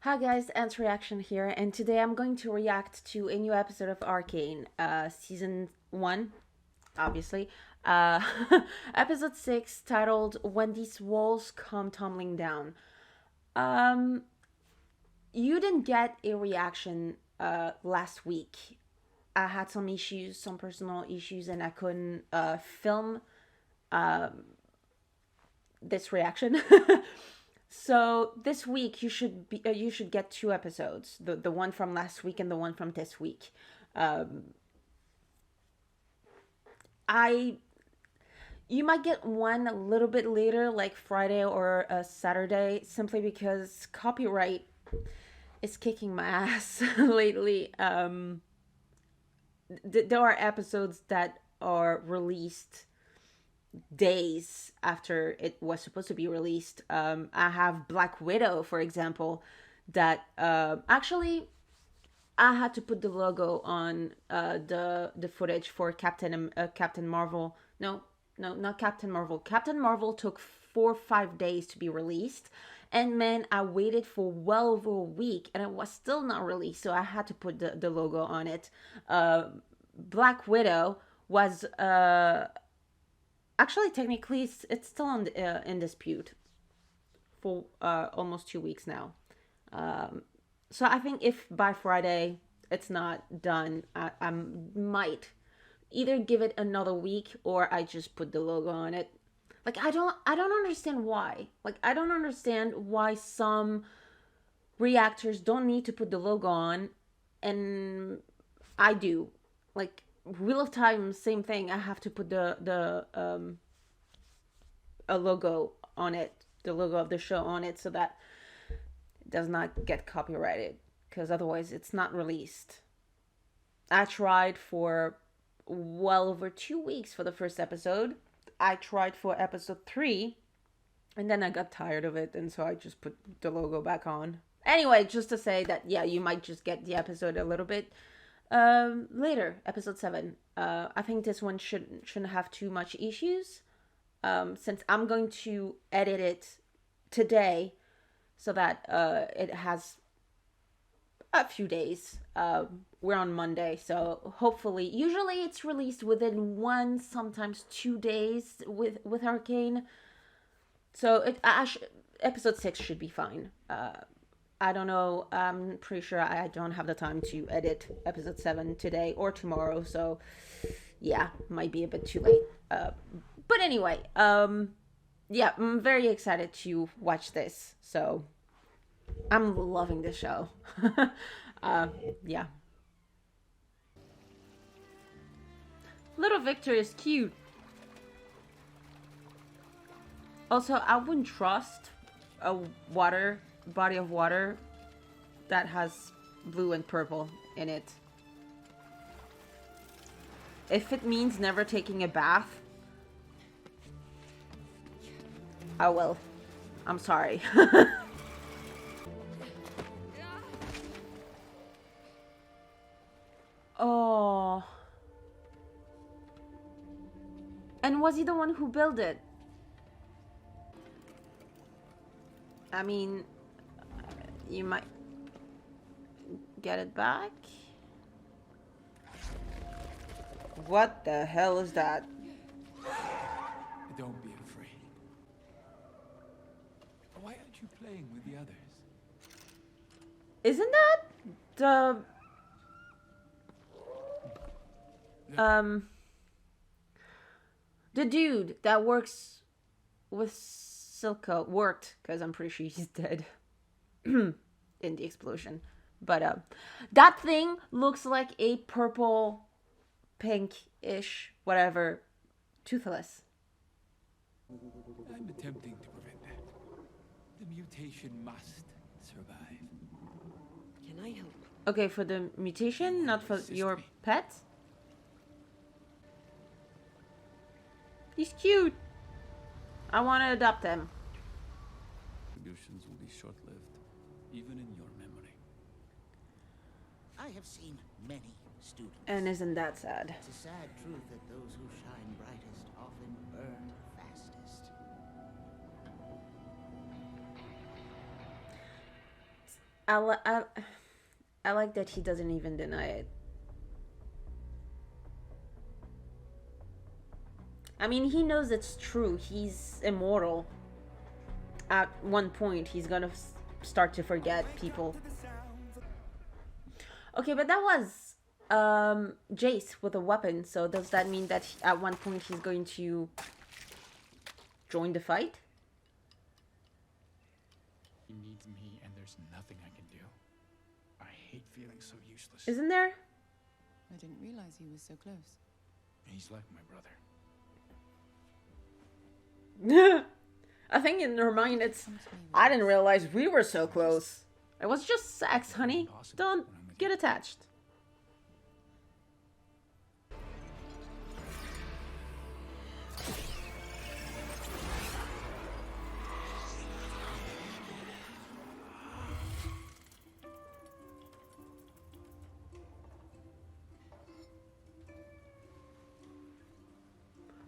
Hi guys, Ant Reaction here, and today I'm going to react to a new episode of Arcane, season 1, obviously. Uh, episode 6, titled When These Walls Come Tumbling Down. Um, you didn't get a reaction last week. I had some issues, some personal issues, and I couldn't film this reaction. So this week you should get two episodes, the one from last week and the one from this week. I You might get one a little bit later, like Friday or Saturday, simply because copyright is kicking my ass lately. There are episodes that are released days after it was supposed to be released. I have Black Widow, for example, that actually I had to put the logo on the footage for Captain Marvel. No, no, not Captain Marvel. Captain Marvel took 4 or 5 days to be released, and man, I waited for well over a week, and it was still not released. So I had to put the logo on it. Black Widow was actually technically it's still in dispute for almost 2 weeks now. So I think if by Friday it's not done, I might either give it another week or I just put the logo on it. Like I don't understand why. Like I don't understand why some reactors don't need to put the logo on, and I do. Like Wheel of Time, same thing. I have to put the a logo on it, the logo of the show on it, so that it does not get copyrighted, because otherwise it's not released. I tried for well over 2 weeks for the first episode. I tried for episode 3, and then I got tired of it, and so I just put the logo back on. Anyway, just to say that, yeah, you might just get the episode a little bit later, episode 7. I think this one shouldn't have too much issues, since I'm going to edit it today so that it has a few days. We're on Monday, so hopefully, usually it's released within 1, sometimes 2 days with Arcane. So episode 6 should be fine. I don't know. I'm pretty sure I don't have the time to edit episode 7 today or tomorrow. So yeah, might be a bit too late. But anyway, yeah, I'm very excited to watch this. So I'm loving this show. Yeah. Little Victor is cute. Also, I wouldn't trust a body of water that has blue and purple in it. If it means never taking a bath, I will. I'm sorry. Oh. And was he the one who built it? I mean, you might get it back. What the hell is that? Don't be afraid. Why aren't you playing with the others? Isn't that the dude that works with Silco worked, because I'm pretty sure he's dead in the explosion. But that thing looks like a purple, pink-ish, whatever, toothless. I'm attempting to prevent that. The mutation must survive. Can I help? Okay, for the mutation, not for your pet. He's cute. I want to adopt him. Contributions will be short-lived, even in your memory. I have seen many students. And isn't that sad? It's a sad truth that those who shine brightest often burn fastest. I, li- I, I like that he doesn't even deny it. I mean, he knows it's true. He's immortal. At one point, he's gonna start to forget people. Okay, but that was Jace with a weapon. So does that mean that at one point he's going to join the fight? He needs me, and there's nothing I can do. I hate feeling so useless. Isn't there? I didn't realize he was so close. He's like my brother. I think in her mind it's, I didn't realize we were so close. It was just sex, honey. Don't get attached.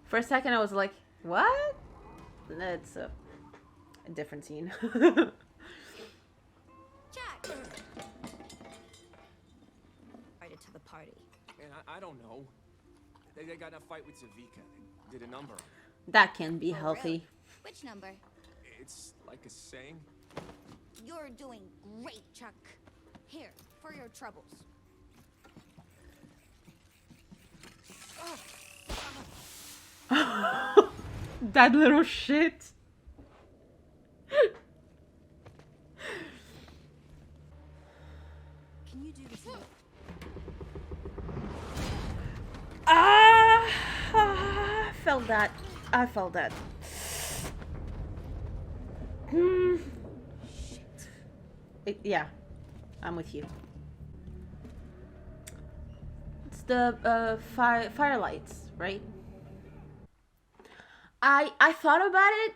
For a second I was like, what? That's a different scene. Jack! Invited to the party. And I don't know. They got in a fight with Zavika. They did a number. That can be Oh, healthy. really? Which number? It's like a saying. You're doing great, Chuck. Here, for your troubles. That little shit. Can you do this? I felt that. I felt that. Yeah, I'm with you. It's the firelights, right? I thought about it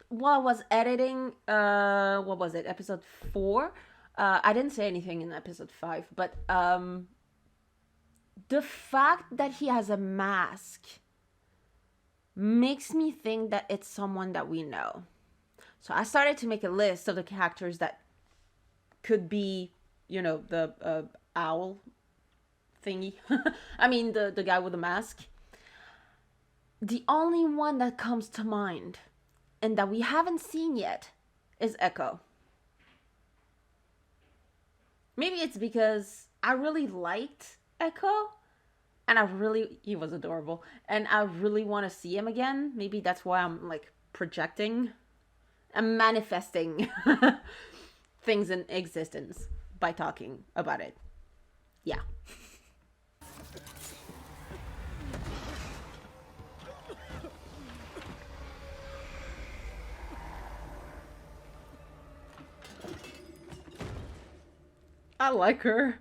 while I was editing. What was it? Episode 4. I didn't say anything in episode 5, but the fact that he has a mask makes me think that it's someone that we know. So I started to make a list of the characters that could be, you know, the owl thingy. I mean, the guy with the mask. The only one that comes to mind and that we haven't seen yet is Echo. Maybe it's because I really liked Echo and he was adorable, and I really want to see him again. Maybe that's why I'm like projecting and manifesting things in existence by talking about it. Yeah. I like her.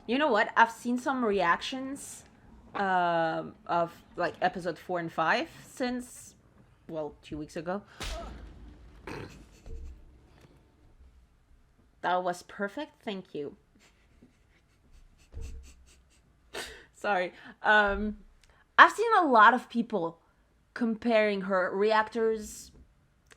You know what? I've seen some reactions of like episode 4 and 5 since, well, 2 weeks ago. That was perfect. Thank you. Sorry. I've seen a lot of people comparing her reactors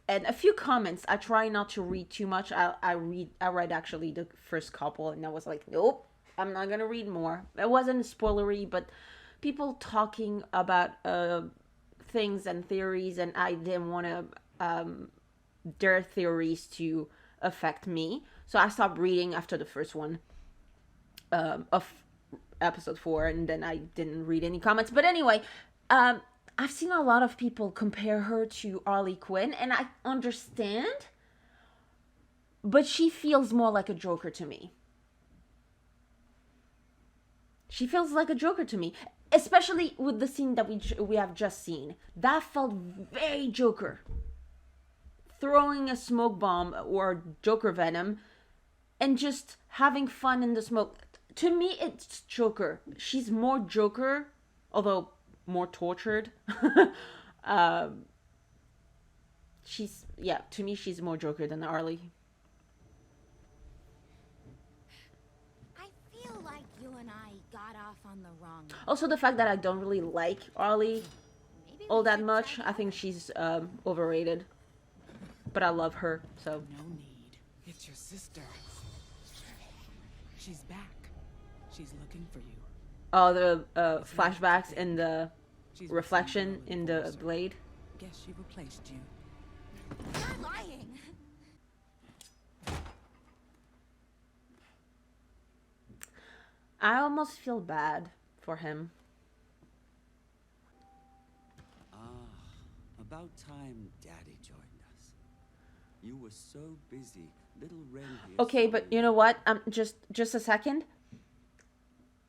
and a few comments. I try not to read too much. I read actually the first couple, and I was like, nope, I'm not gonna read more. It wasn't spoilery, but people talking about things and theories, and I didn't want to their theories to affect me, so I stopped reading after the first one of episode 4, and then I didn't read any comments. But anyway, I've seen a lot of people compare her to Harley Quinn, and I understand, but she feels more like a Joker to me. She feels like a Joker to me, especially with the scene that we have just seen. That felt very Joker. Throwing a smoke bomb or Joker venom and just having fun in the smoke. To me, it's Joker. She's more Joker, although more tortured. To me, she's more Joker than Harley. I feel like you and I got off on the wrong. Also, the fact that I don't really like Harley Maybe all we that should much, try I think she's overrated. but I love her, so. No need. It's your sister. She's back. She's looking for you. Oh, the flashbacks and the She's reflection returned in well the sir. blade. Guess she replaced you. You're lying. I almost feel bad for him. About time Daddy joined us. You were so busy, little Ren here. Okay, but you know what? Just a second.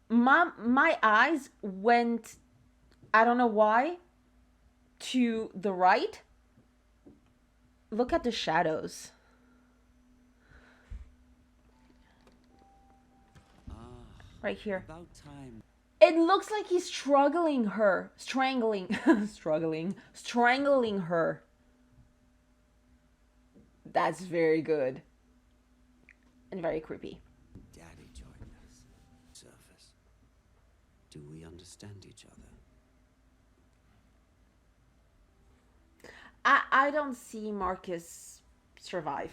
My eyes went, I don't know why, to the right. Look at the shadows. Right here. About time. It looks like he's strangling her. Strangling her. That's very good. And very creepy. Daddy joined us. Surface. Do we understand each other? I don't see Marcus survive.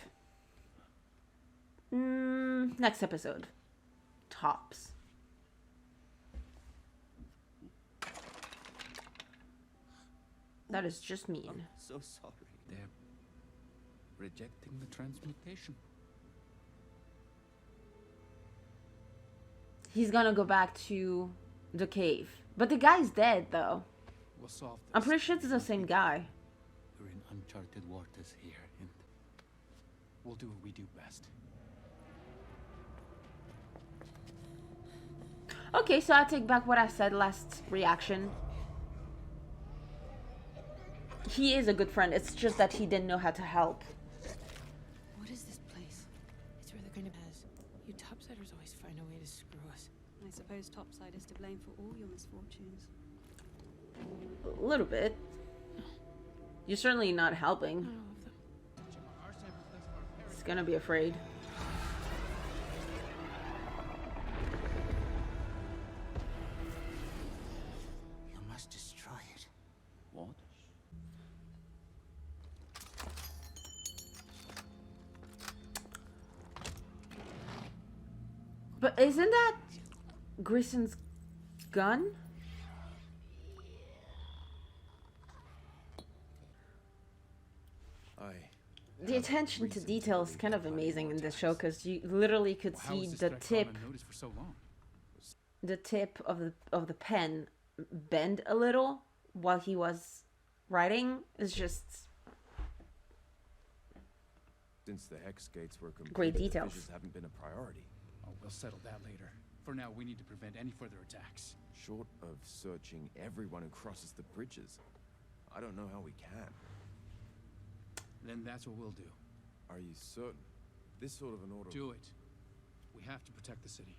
Next episode. Tops. That is just mean. I'm so sorry. They're rejecting the transmutation. He's gonna go back to the cave. But the guy's dead, though. We'll solve this. I'm pretty sure it's the same guy. We're in uncharted waters here, and we'll do what we do best. Okay, so I take back what I said last reaction. He is a good friend. It's just that he didn't know how to help. What is this place? It's where the kind of has. You topsiders always find a way to screw us. I suppose Topside is to blame for all your misfortunes. A little bit. You're certainly not helping. Not all of them. He's gonna be afraid. You must destroy it. What? But isn't that Grisson's gun? The attention to detail is kind of amazing in this show because you literally could How see has this the threat gone tip, unnoticed for so long? the tip of the pen bend a little while he was writing. It's just Since the hex gates were completed, Great the details. fissures haven't been a priority. Oh, we'll settle that later. For now, we need to prevent any further attacks. Short of searching everyone who crosses the bridges, I don't know how we can. Then that's what we'll do. Are you certain? This sort of an order... Do it. We have to protect the city.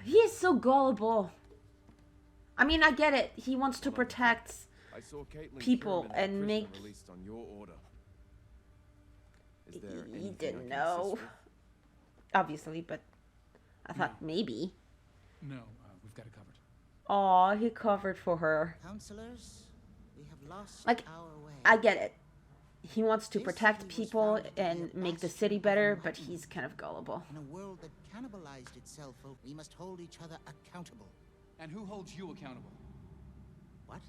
he is so gullible. I mean, I get it. He wants to protect I saw Caitlin people Kieran and prisoner make. released on your order. Is there He anything I didn't can know, assist with? obviously, but I thought maybe. No, we've got it covered. Aw, he covered for her. Counselors, we have lost Like, our way. I get it. He wants to This protect city was people founded to be a and make the bastion city of better, but enlightenment. he's kind of gullible. In a world that cannibalized itself, we must hold each other accountable. And who holds you accountable? What?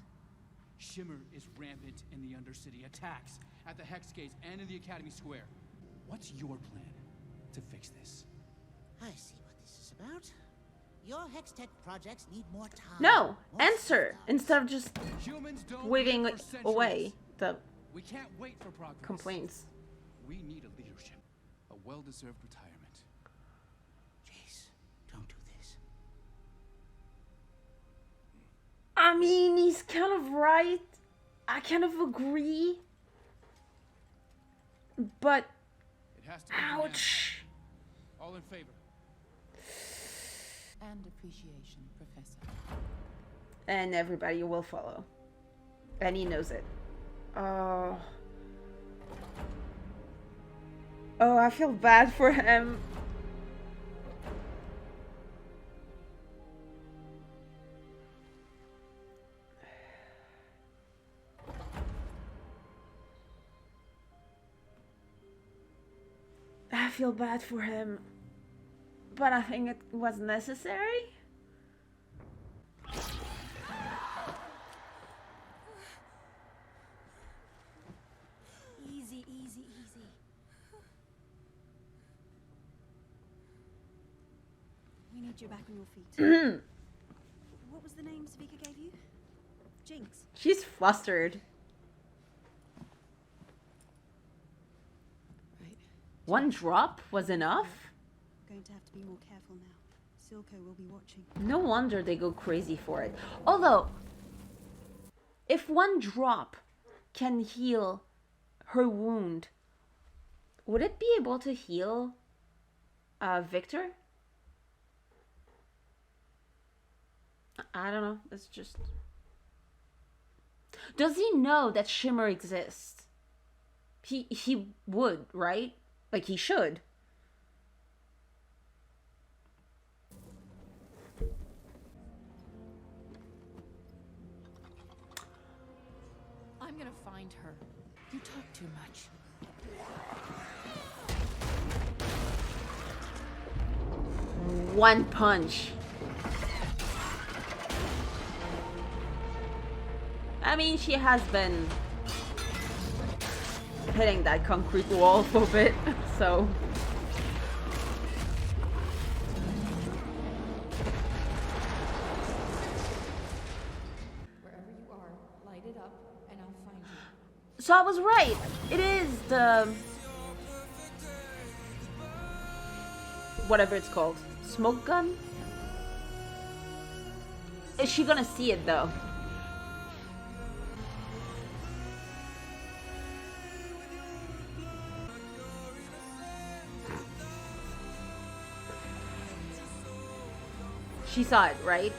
Shimmer is rampant in the Undercity. Attacks at the Hex Gates and in the Academy Square. What's your plan to fix this? I see what this is about. Your Hextech projects need more time. No, more answer safeguards. instead of just Humans don't waving wait for centuries. away the We can't wait for progress. complaints. We need a leadership, a well-deserved retirement. Jace, don't do this. I mean, he's kind of right. I kind of agree. But, It has to be unanimous. ouch. All in favor? And appreciation, Professor. And everybody will follow. And he knows it. Oh. Oh, I feel bad for him. feel bad for him. But I think it was necessary. Easy, easy, easy. We need you back on your feet. What was the name Svika gave you? Jinx. She's flustered. Right. One drop was enough? Going to have to be more careful now. Silco will be watching. No wonder they go crazy for it. Although, if one drop can heal her wound, would it be able to heal Victor? I don't know. It's just... Does he know that Shimmer exists? He would, right? Like, he should. I'm gonna find her. You talk too much. One punch. I mean, she has been hitting that concrete wall for a bit, so... Wherever you are, light it up, and I'll find you. So I was right. It is the... whatever it's called. Smoke gun? Is she gonna see it, though? She saw it, right?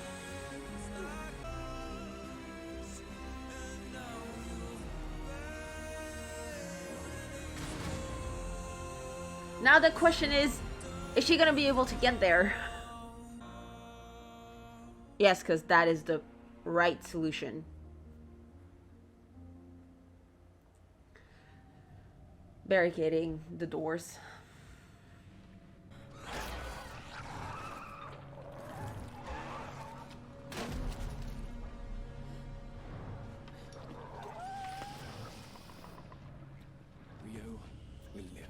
Now the question is she gonna be able to get there? Yes, because that is the right solution. Barricading the doors. Rio will live.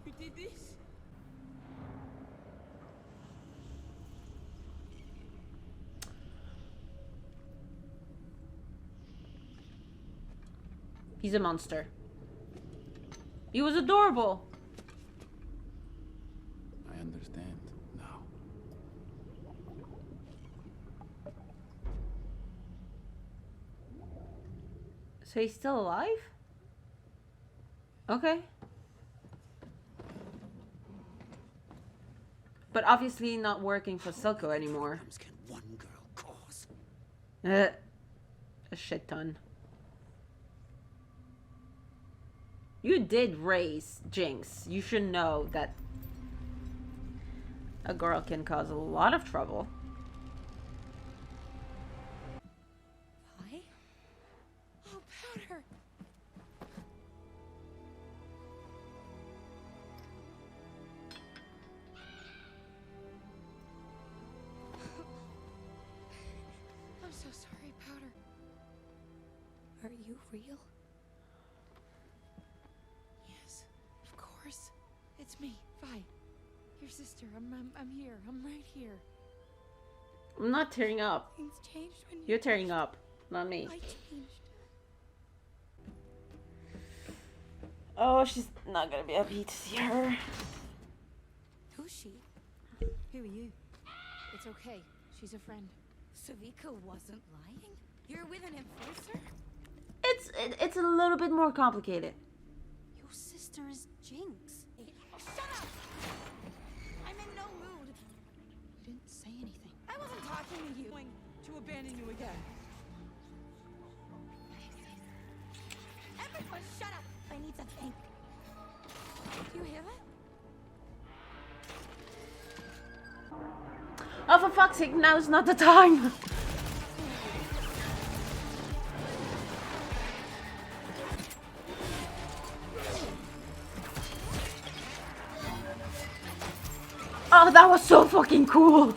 You did this? He's a monster. He was adorable. I understand now. So he's still alive? Okay. But obviously not working for Silco anymore. Can one girl cause? A shit ton. You did raise Jinx. You should know that a girl can cause a lot of trouble. Vi? Oh, Powder! I'm so sorry, Powder. Are you real? Yes, of course. It's me, Vi. Your sister. I'm here. I'm right here. I'm not tearing up. Things changed when You're tearing up, not me. I changed. Oh, she's not gonna be happy to see her. Who's she? Who are you? It's okay. She's a friend. Savika wasn't lying? You're with an enforcer? It's a little bit more complicated. Your sister is Jinx. Shut up! I'm in no mood. You didn't say anything. I wasn't talking to you. Going to abandon you again. Everyone shut up! I need to think. Do you hear that? Oh, for fuck's sake, now's not the time. Oh, that was so fucking cool.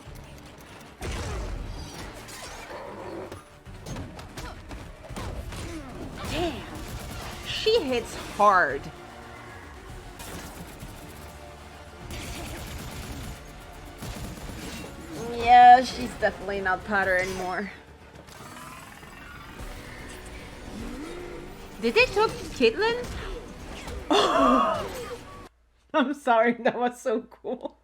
Damn. She hits hard. Yeah, she's definitely not Potter anymore. Did they took Caitlyn? I'm sorry, that was so cool.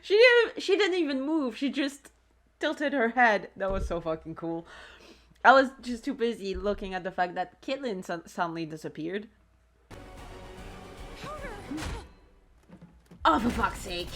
She didn't even move. She just tilted her head. That was so fucking cool. I was just too busy looking at the fact that Caitlyn suddenly disappeared. Oh, for fuck's sake.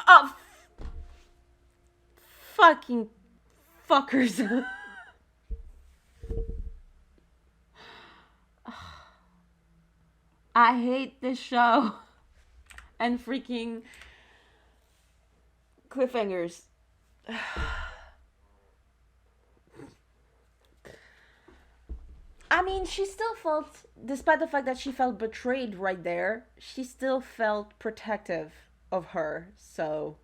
Oh, fucking fuckers. I hate this show. And freaking cliffhangers. I mean, she still felt, despite the fact that she felt betrayed right there, she still felt protective of her. So,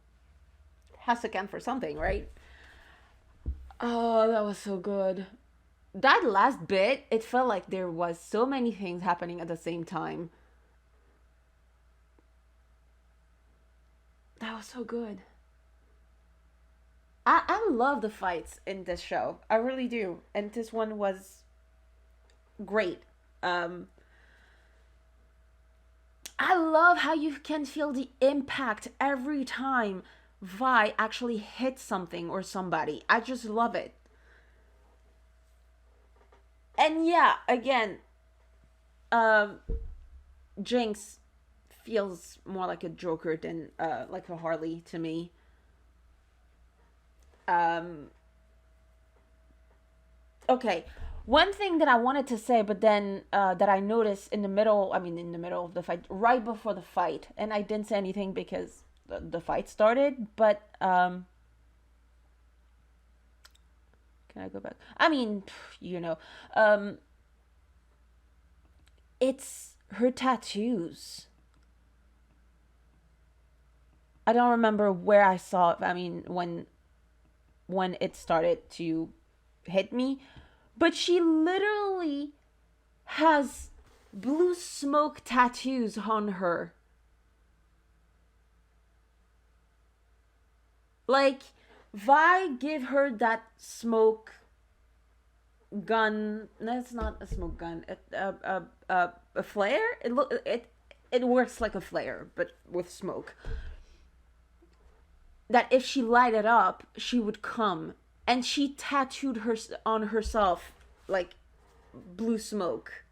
has to count for something, right? Oh, that was so good. That last bit, it felt like there was so many things happening at the same time. That was so good. I love the fights in this show. I really do. And this one was great. I love how you can feel the impact every time Vi actually hits something or somebody. I just love it. And yeah, again, Jinx feels more like a Joker than like a Harley to me. Okay, one thing that I wanted to say, but then that I noticed in the middle, in the middle of the fight, right before the fight, and I didn't say anything because the fight started, but can I go back? It's her tattoos. I don't remember where I saw it. When it started to hit me, but she literally has blue smoke tattoos on her. Like, Vi give her that smoke gun. That's not a smoke gun. A flare. It works like a flare, but with smoke. That if she light it up, she would come, and she tattooed her on herself like blue smoke.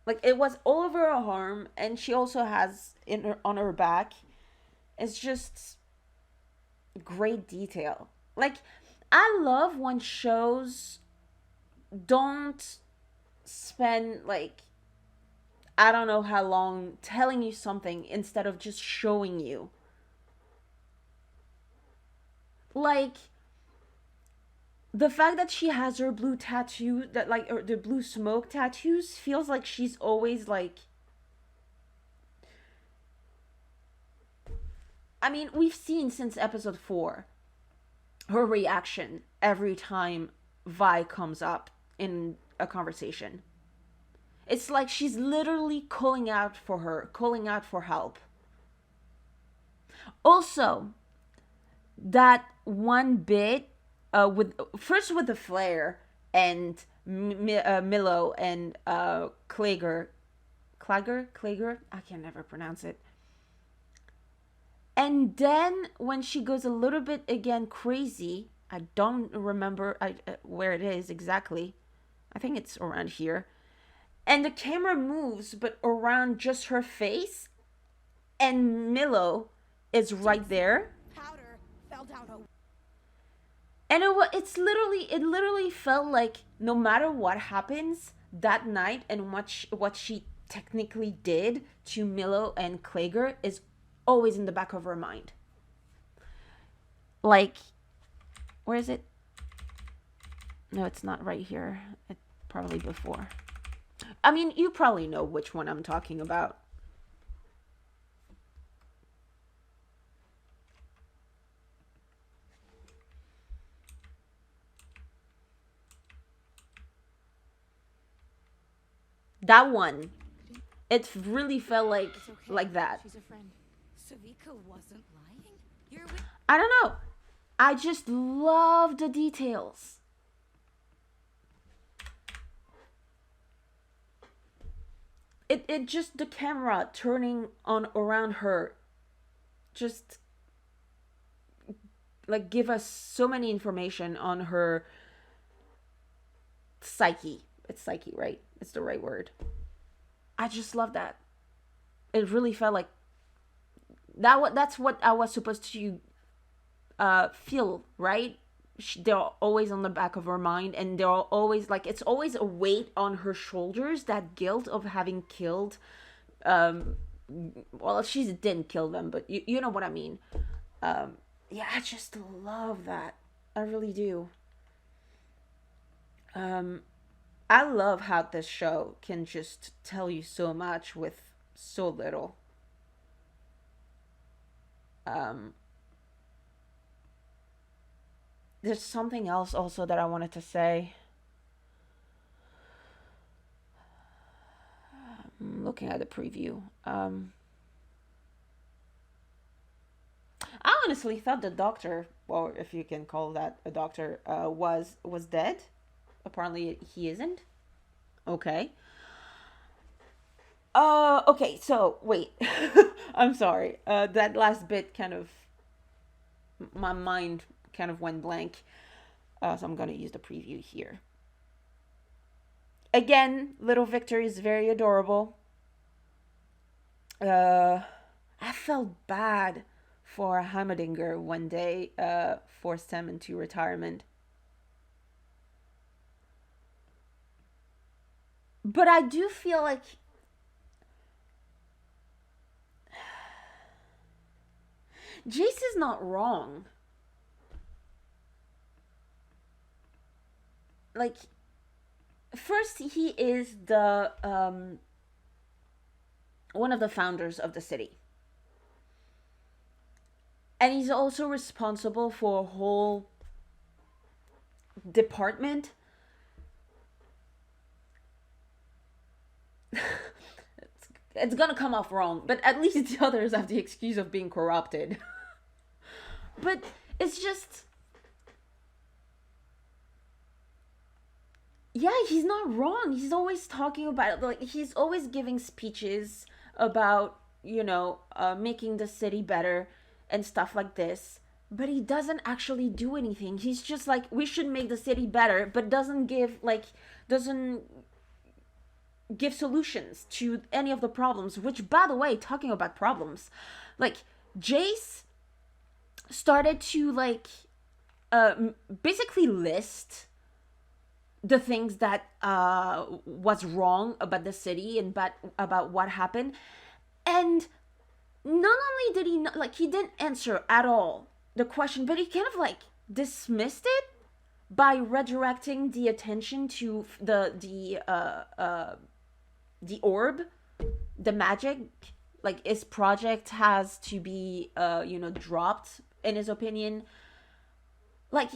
Like, it was all over her arm, and she also has on her back. It's just great detail. Like, I love when shows don't spend like I don't know how long telling you something instead of just showing you. Like, the fact that she has her blue tattoo, that like the blue smoke tattoos, feels like she's always like, we've seen since episode 4 her reaction every time Vi comes up in a conversation. It's like she's literally calling out for help. Also, that one bit with the flare and Milo and Klager, I can never pronounce it. And then when she goes a little bit again crazy, I don't remember where it is exactly. I think it's around here. And the camera moves, but around just her face. And Milo is right there. Powder fell down her. And it literally felt like no matter what happens that night and what she technically did to Milo and Klager is always in the back of her mind. Like, where is it? No, it's not right here. It's probably before. I mean, you probably know which one I'm talking about. That one. It really felt like that. She's a friend. Savika wasn't lying? You're with I don't know. I just love the details. It just the camera turning on around her just like give us so many information on her psyche. It's psyche, right? It's the right word. I just love that. It really felt like that's what I was supposed to feel, right? They're always on the back of her mind, and they're always like, it's always a weight on her shoulders, that guilt of having killed well, she didn't kill them, but you know what I mean. Yeah, I just love that. I really do. I love how this show can just tell you so much with so little. There's something else also that I wanted to say. I'm looking at the preview. I honestly thought the doctor, or if you can call that a doctor, was dead. Apparently he isn't. Okay. Okay, so wait. I'm sorry. That last bit kind of, my mind kind of went blank. So I'm gonna use the preview here. Again, little Victor is very adorable. I felt bad for Heimerdinger when they forced him into retirement. But I do feel like Jace is not wrong. Like, first, he is the one of the founders of the city. And he's also responsible for a whole department. It's gonna come off wrong, but at least the others have the excuse of being corrupted. But it's just, yeah, he's not wrong. He's always talking about, like, he's always giving speeches about, making the city better and stuff like this. But he doesn't actually do anything. He's just like, we should make the city better, but doesn't give solutions to any of the problems. Which, by the way, talking about problems, like, Jace started to, like, basically list the things that was wrong about the city and about what happened. And not only did he not, like, he didn't answer at all the question, but he kind of, like, dismissed it by redirecting the attention to the orb, the magic. Like, his project has to be dropped, in his opinion. Like,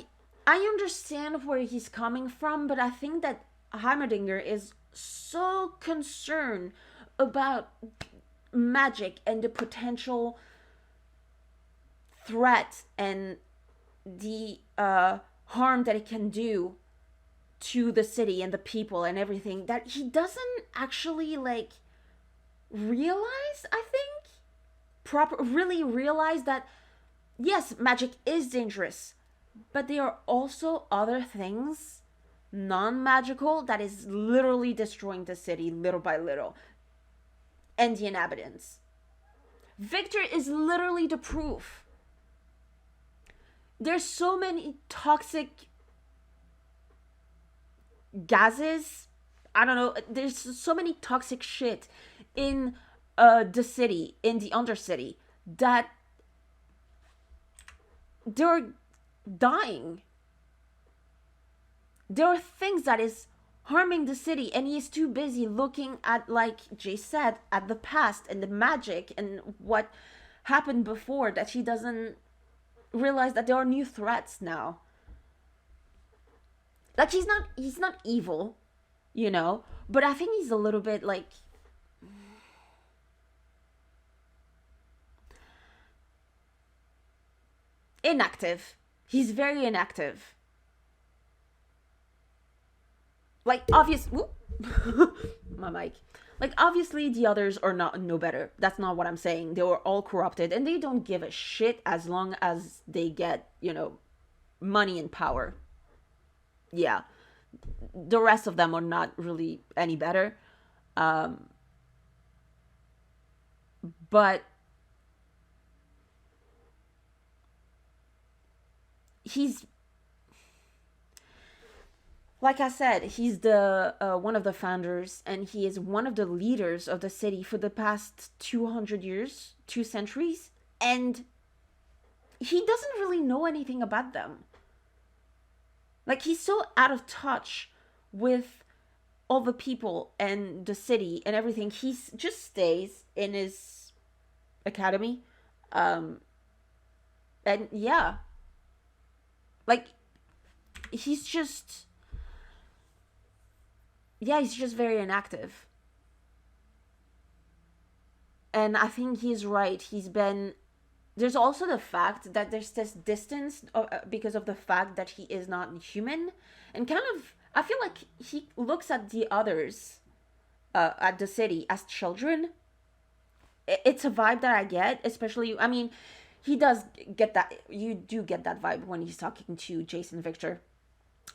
I understand where he's coming from, but I think that Heimerdinger is so concerned about magic and the potential threat and the harm that it can do to the city and the people and everything, that he doesn't actually, like, realize, I think. really realize that yes, magic is dangerous, but there are also other things, non-magical, that is literally destroying the city little by little and the inhabitants. Victor is literally the proof. There's so many toxic gases. I don't know. There's so many toxic shit in the city, in the Undercity, that they're dying. There are things that is harming the city, and he is too busy looking at, like Jay said, at the past and the magic and what happened before, that he doesn't realize that there are new threats now. Like, he's not evil, you know, but I think he's a little bit like inactive. He's very inactive. Like, obvious. My mic. Like, obviously, the others are not no better. That's not what I'm saying. They were all corrupted, and they don't give a shit as long as they get, you know, money and power. Yeah. The rest of them are not really any better. But he's, like I said, he's the one of the founders, and he is one of the leaders of the city for the past 200 years, 2 centuries, and he doesn't really know anything about them. Like, he's so out of touch with all the people and the city and everything. He just stays in his academy. And yeah. Like, he's just... Yeah, he's just very inactive. And I think he's right. He's been... There's also the fact that there's this distance because of the fact that he is not human. And kind of, I feel like he looks at the others at the city as children. It's a vibe that I get, especially, I mean, he does get that, you do get that vibe when he's talking to Jason Victor.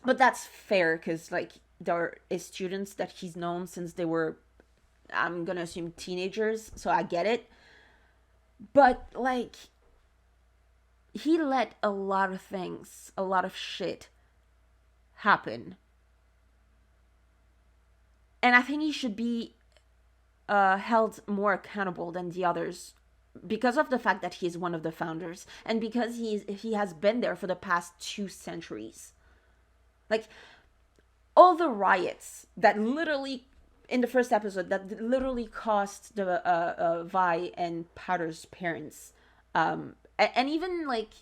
But that's fair, because, like, there is students that he's known since they were, I'm gonna assume, teenagers, so I get it. But, like, he let a lot of things, a lot of shit happen. And I think he should be held more accountable than the others because of the fact that he is one of the founders and because he has been there for the past 2 centuries. Like, all the riots that literally, in the first episode, that literally cost the Vi and Powder's parents, and even, like,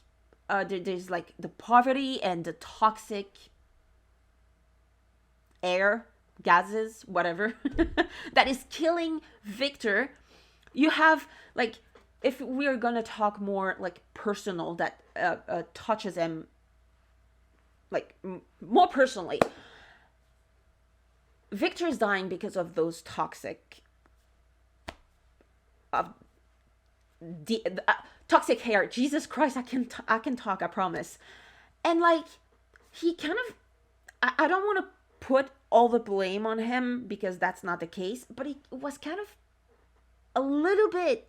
there's, like, the poverty and the toxic air, gases, whatever, that is killing Victor. You have, like, if we're gonna talk more, like, personal, that touches him, like, more personally, Victor is dying because of those toxic toxic hair. Jesus Christ, I can talk, I promise. And, like, he kind of, I don't want to put all the blame on him because that's not the case, but he was kind of a little bit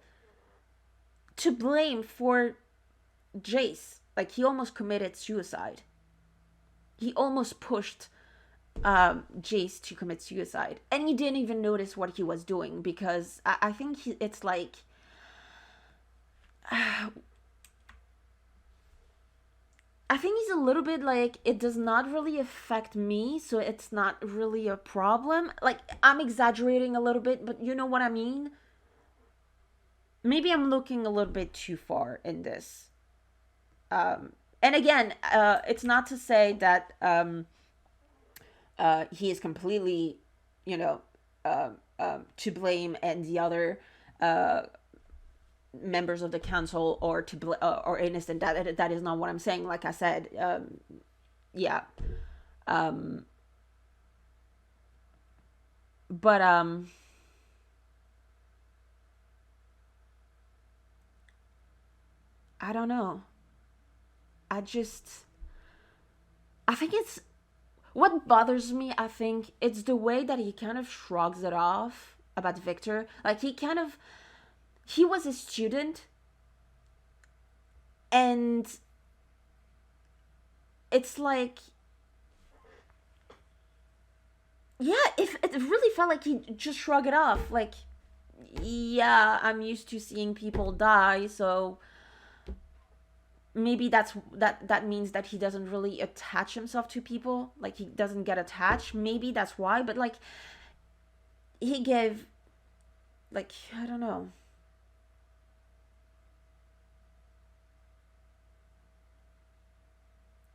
to blame for Jace. Like, he almost committed suicide. He almost pushed Jace to commit suicide, and he didn't even notice what he was doing, because I think it's like I think he's a little bit like, it does not really affect me, so it's not really a problem. Like, I'm exaggerating a little bit, but you know what I mean? Maybe I'm looking a little bit too far in this. And again, it's not to say that he is completely, you know, to blame, and the other members of the council or or innocent. That is not what I'm saying. Like I said, yeah. But I don't know. I just, I think it's, what bothers me, I think, it's the way that he kind of shrugs it off about Victor. Like, he was a student, and it's like, yeah, if it really felt like he just shrugged it off. Like, yeah, I'm used to seeing people die, so maybe that means that he doesn't really attach himself to people. Like, he doesn't get attached. Maybe that's why. But like, he gave, like, I don't know.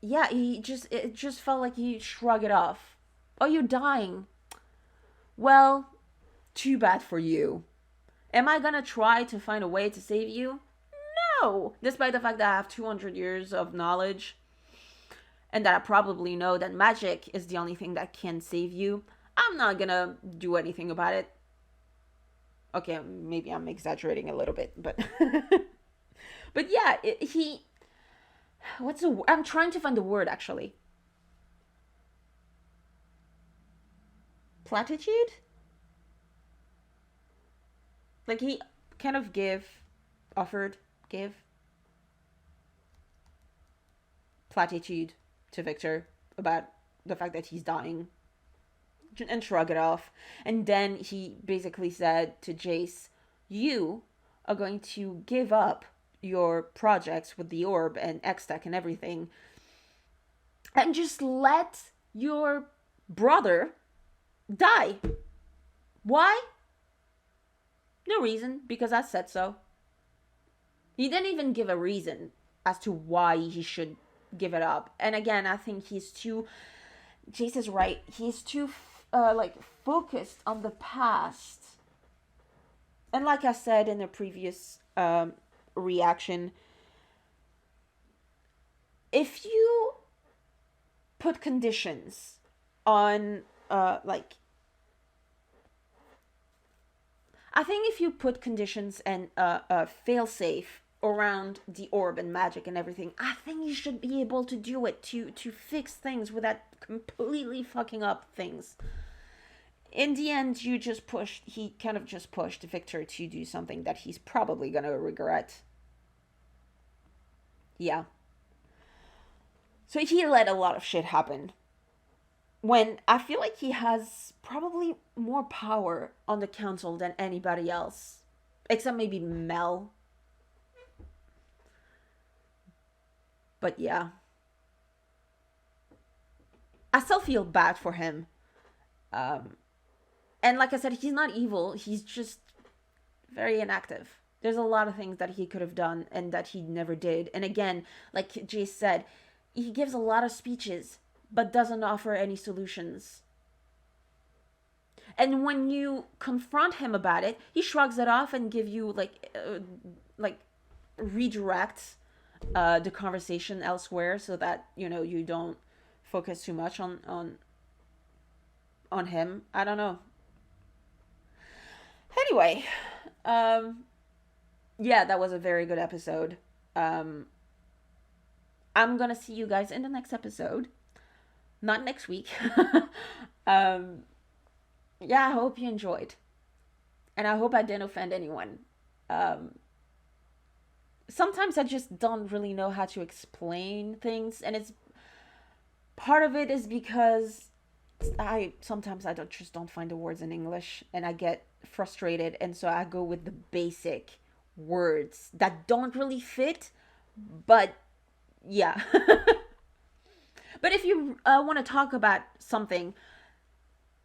Yeah, it just felt like he shrugged it off. Oh, you're dying. Well, too bad for you. Am I gonna try to find a way to save you? No! Despite the fact that I have 200 years of knowledge, and that I probably know that magic is the only thing that can save you, I'm not gonna do anything about it. Okay, maybe I'm exaggerating a little bit, but but yeah, I'm trying to find the word actually. Platitude? Like, he kind of gave platitude to Victor about the fact that he's dying and shrug it off. And then he basically said to Jace, you are going to give up your projects with the orb and X-Tech and everything and just let your brother die. Why? No reason, because I said so. He didn't even give a reason as to why he should give it up. And again, I think Jace is right. He's too like focused on the past. And like I said in the previous reaction, if you put conditions on like, I think if you put conditions and fail safe around the orb and magic and everything, I think you should be able to do it to fix things without completely fucking up things. In the end, he kind of just pushed Victor to do something that he's probably gonna regret. Yeah. So he let a lot of shit happen. When I feel like he has probably more power on the council than anybody else. Except maybe Mel. But yeah. I still feel bad for him. And like I said, he's not evil. He's just very inactive. There's a lot of things that he could have done and that he never did. And again, like Jace said, he gives a lot of speeches, but doesn't offer any solutions. And when you confront him about it, he shrugs it off and give you like redirects the conversation elsewhere so that you don't focus too much on him. I don't know. Anyway, yeah, that was a very good episode. I'm gonna see you guys in the next episode. Not next week. Yeah, I hope you enjoyed. And I hope I didn't offend anyone. Sometimes I just don't really know how to explain things. And part of it is because sometimes I just don't find the words in English. And I get frustrated. And so I go with the basic words that don't really fit. But yeah. But if you want to talk about something,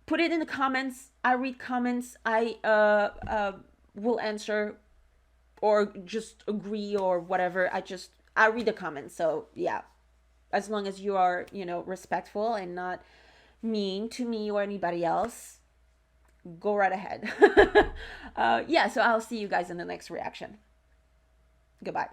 put it in the comments. I read comments. I will answer or just agree or whatever. I read the comments. So yeah, as long as you are, respectful and not mean to me or anybody else, go right ahead. Yeah, so I'll see you guys in the next reaction. Goodbye.